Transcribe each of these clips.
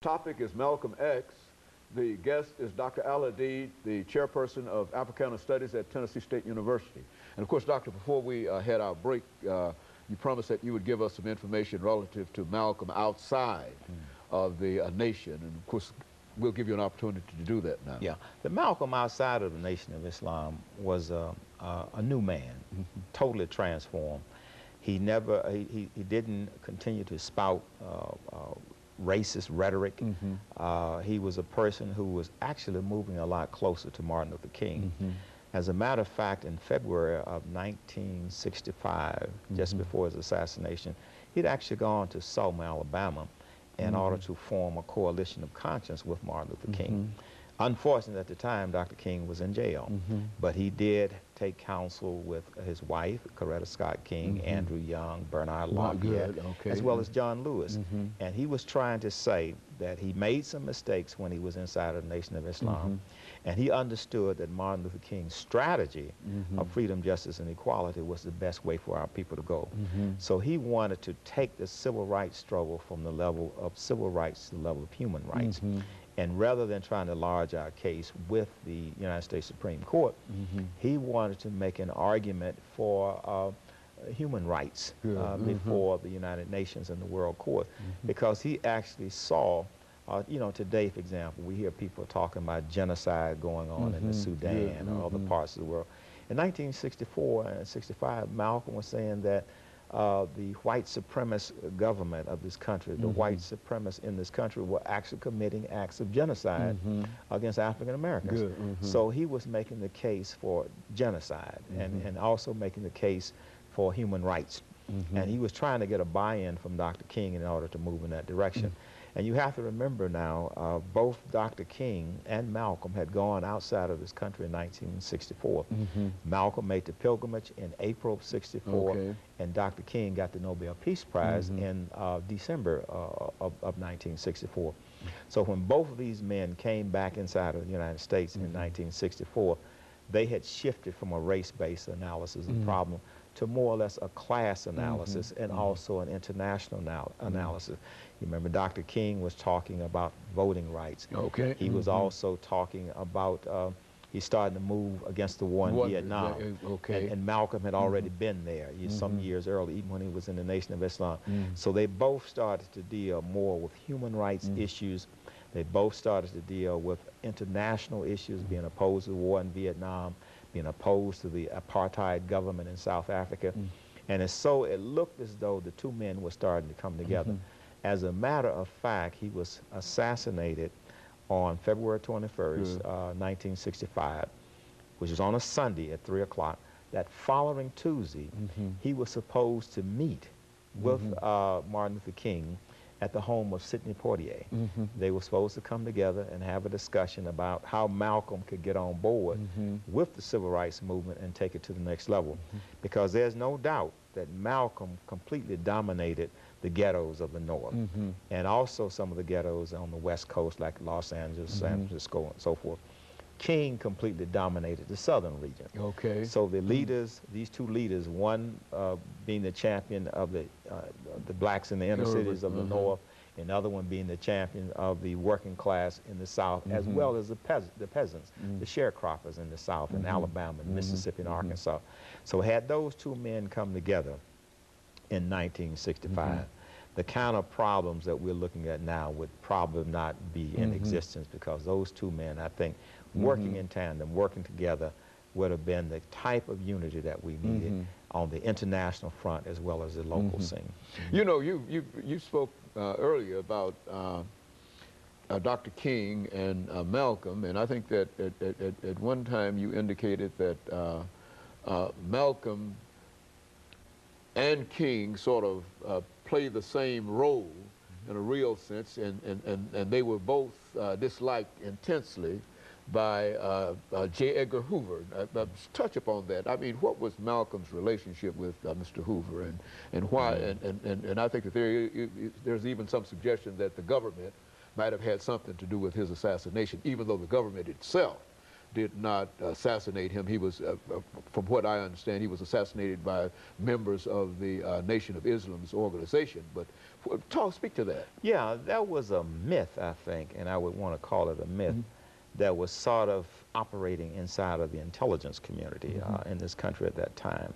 Topic is Malcolm X. The guest is Dr. AAl-Hadid, the chairperson of Africana Studies at Tennessee State University. And of course, Doctor, before we had our break, you promised that you would give us some information relative to Malcolm outside of the nation. And of course, we'll give you an opportunity to do that now. Yeah, the Malcolm outside of the Nation of Islam was a new man, totally transformed. He didn't continue to spout racist rhetoric. He was a person who was actually moving a lot closer to Martin Luther King. As a matter of fact, in February of 1965, just before his assassination, he'd actually gone to Selma, Alabama, in order to form a coalition of conscience with Martin Luther King. Unfortunately, at the time, Dr. King was in jail, but he did take counsel with his wife, Coretta Scott King, Andrew Young, Bernard Lafayette, as well as John Lewis. And he was trying to say that he made some mistakes when he was inside of the Nation of Islam, and he understood that Martin Luther King's strategy of freedom, justice, and equality was the best way for our people to go. So he wanted to take the civil rights struggle from the level of civil rights to the level of human rights. And rather than trying to lodge our case with the United States Supreme Court, he wanted to make an argument for human rights before the United Nations and the World Court, because he actually saw, you know, today, for example, we hear people talking about genocide going on in the Sudan or other parts of the world. In 1964 and 65, Malcolm was saying that the white supremacist government of this country, the white supremacists in this country were actually committing acts of genocide against African Americans. So he was making the case for genocide and also making the case for human rights. And he was trying to get a buy-in from Dr. King in order to move in that direction. And you have to remember now, both Dr. King and Malcolm had gone outside of this country in 1964. Malcolm made the pilgrimage in April of '64, and Dr. King got the Nobel Peace Prize in December of 1964. So when both of these men came back inside of the United States in 1964, they had shifted from a race-based analysis of the problem to more or less a class analysis and also an international analysis. You remember Dr. King was talking about voting rights. He was also talking about, he started to move against the war in Vietnam. And Malcolm had already been there some years early, even when he was in the Nation of Islam. So they both started to deal more with human rights issues. They both started to deal with international issues, being opposed to the war in Vietnam, being opposed to the apartheid government in South Africa. And it looked as though the two men were starting to come together. As a matter of fact, he was assassinated on February 21st, 1965, which was on a Sunday at 3 o'clock. That following Tuesday, he was supposed to meet with Martin Luther King at the home of Sidney Poitier. They were supposed to come together and have a discussion about how Malcolm could get on board with the civil rights movement and take it to the next level. Because there's no doubt that Malcolm completely dominated the ghettos of the North, and also some of the ghettos on the West Coast, like Los Angeles, San Francisco, and so forth. King completely dominated the southern region. So the leaders, these two leaders, one being the champion of the blacks in the inner cities of the North, and the other one being the champion of the working class in the South, as well as the peasants, the sharecroppers in the South, in Alabama, and Mississippi, and Arkansas. So had those two men come together in 1965, the kind of problems that we're looking at now would probably not be in existence, because those two men, I think, working in tandem, working together, would have been the type of unity that we needed on the international front as well as the local scene. You know, you spoke earlier about Dr. King and Malcolm, and I think that at one time you indicated that Malcolm and King sort of play the same role in a real sense, and they were both disliked intensely by J. Edgar Hoover. Touch upon that. I mean, what was Malcolm's relationship with Mr. Hoover, and why? And I think that there's even some suggestion that the government might have had something to do with his assassination, even though the government itself did not assassinate him. He was, from what I understand, he was assassinated by members of the Nation of Islam's organization. But speak to that. Yeah, that was a myth, I think, and I would want to call it a myth that was sort of operating inside of the intelligence community in this country at that time.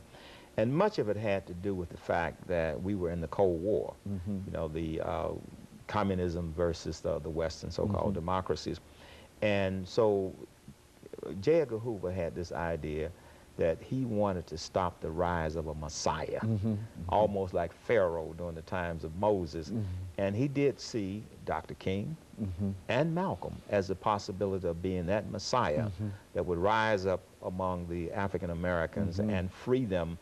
And much of it had to do with the fact that we were in the Cold War, you know, the communism versus the Western so-called democracies. And so J. Edgar Hoover had this idea that he wanted to stop the rise of a Messiah, almost like Pharaoh during the times of Moses. And he did see Dr. King and Malcolm as a possibility of being that Messiah that would rise up among the African Americans and free them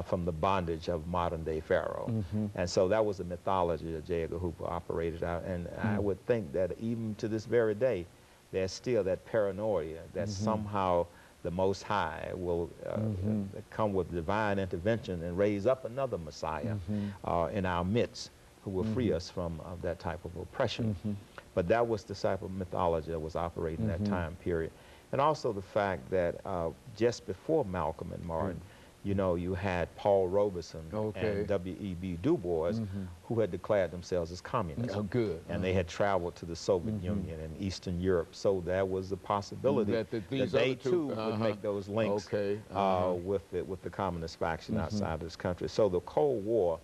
from the bondage of modern-day Pharaoh. And so that was the mythology that J. Edgar Hoover operated out. And I would think that even to this very day, there's still that paranoia that somehow the Most High will come with divine intervention and raise up another Messiah in our midst who will free us from that type of oppression. But that was the type of mythology that was operating that time period. And also the fact that just before Malcolm and Martin, you know, you had Paul Robeson and W.E.B. Du Bois who had declared themselves as communists. And they had traveled to the Soviet Union and Eastern Europe. So there was the possibility that they too would make those links with the communist faction outside of this country. So the Cold War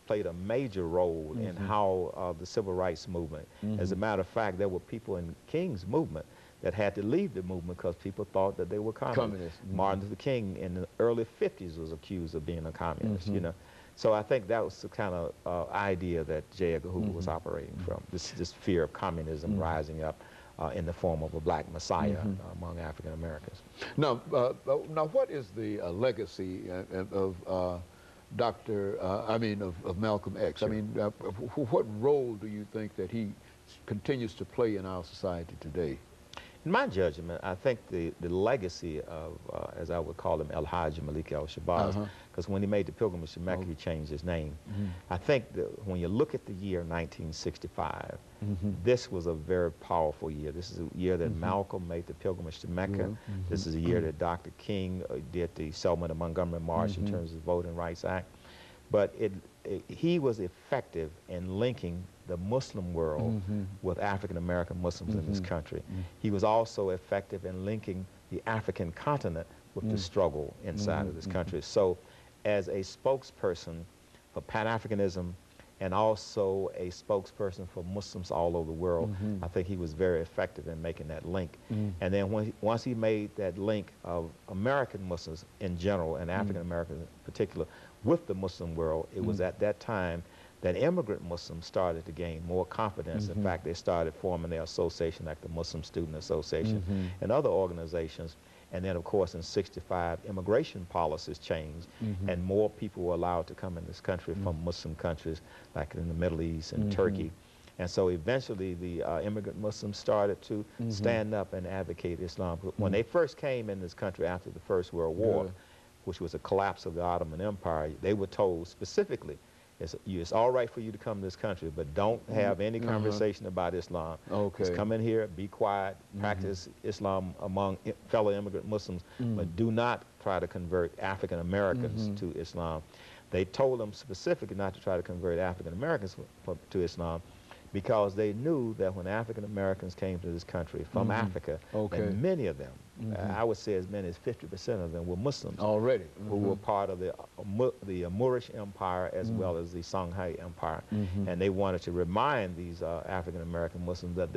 played a major role in how the civil rights movement. As a matter of fact, there were people in King's movement that had to leave the movement because people thought that they were communists. Martin Luther King in the early 50s was accused of being a communist, you know. So I think that was the kind of idea that J. Edgar Hoover was operating from, this fear of communism rising up in the form of a black messiah among African Americans. Now, what is the legacy of of Malcolm X? I mean, what role do you think that he continues to play in our society today? In my judgment, I think the legacy of, as I would call him, El-Hajj Malik al-Shabazz, because when he made the pilgrimage to Mecca, he changed his name. I think that when you look at the year 1965, this was a very powerful year. This is a year that Malcolm made the pilgrimage to Mecca. This is a year that Dr. King did the Selma to Montgomery March in terms of the Voting Rights Act. But he was effective in linking the Muslim world with African-American Muslims in this country. He was also effective in linking the African continent with the struggle inside of this country. So as a spokesperson for Pan-Africanism and also a spokesperson for Muslims all over the world, I think he was very effective in making that link. And then once he made that link of American Muslims in general and African Americans in particular with the Muslim world, it was at that time that immigrant Muslims started to gain more confidence. In fact, they started forming their association like the Muslim Student Association and other organizations. And then, of course, in '65, immigration policies changed, and more people were allowed to come in this country from Muslim countries, like in the Middle East and Turkey. And so eventually the immigrant Muslims started to stand up and advocate Islam. When they first came in this country after the First World War, which was a collapse of the Ottoman Empire, they were told specifically, it's all right for you to come to this country, but don't have any conversation about Islam. Just come in here, be quiet, practice Islam among fellow immigrant Muslims, but do not try to convert African Americans to Islam. They told them specifically not to try to convert African Americans to Islam because they knew that when African Americans came to this country from Africa, and many of them, I would say as many as 50% of them were Muslims already, who were part of the Moorish Empire as well as the Songhai Empire, and they wanted to remind these African American Muslims that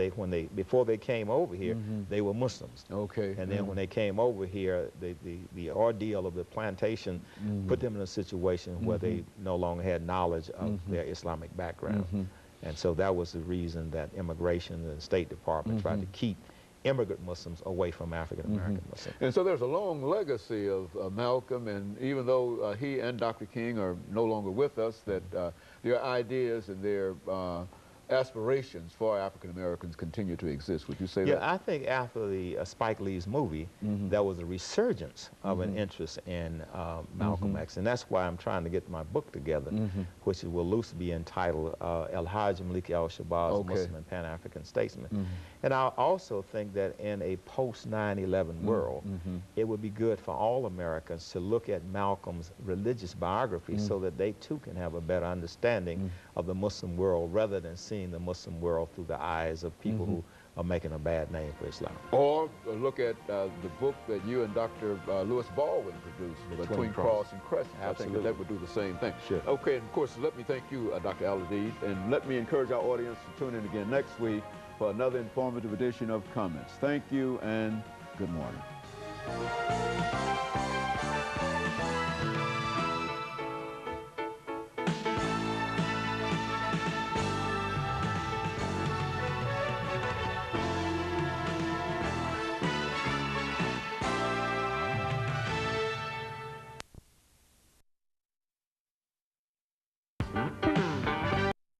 before they came over here, they were Muslims. And then when they came over here, the ordeal of the plantation put them in a situation where they no longer had knowledge of their Islamic background. And so that was the reason that immigration and the State Department tried to keep immigrant Muslims away from African-American Muslims. And so there's a long legacy of Malcolm, and even though he and Dr. King are no longer with us, that their ideas and their aspirations for African Americans continue to exist. Would you say Yeah, that? I think after the Spike Lee's movie, there was a resurgence of an interest in Malcolm X, and that's why I'm trying to get my book together, which will loosely be entitled AAl-Hadid6 al-Shabaab's Muslim and Pan-African Statesman. And I also think that in a post-9/11 world, it would be good for all Americans to look at Malcolm's religious biography so that they too can have a better understanding of the Muslim world rather than seeing the Muslim world through the eyes of people who are making a bad name for Islam. Or look at the book that you and Dr. Lewis Baldwin produced, Between Cross and Crescent. Absolutely. I think that would do the same thing. Sure. Okay, and of course, let me thank you, Dr. Al-Hadid, and let me encourage our audience to tune in again next week for another informative edition of Comments. Thank you and good morning.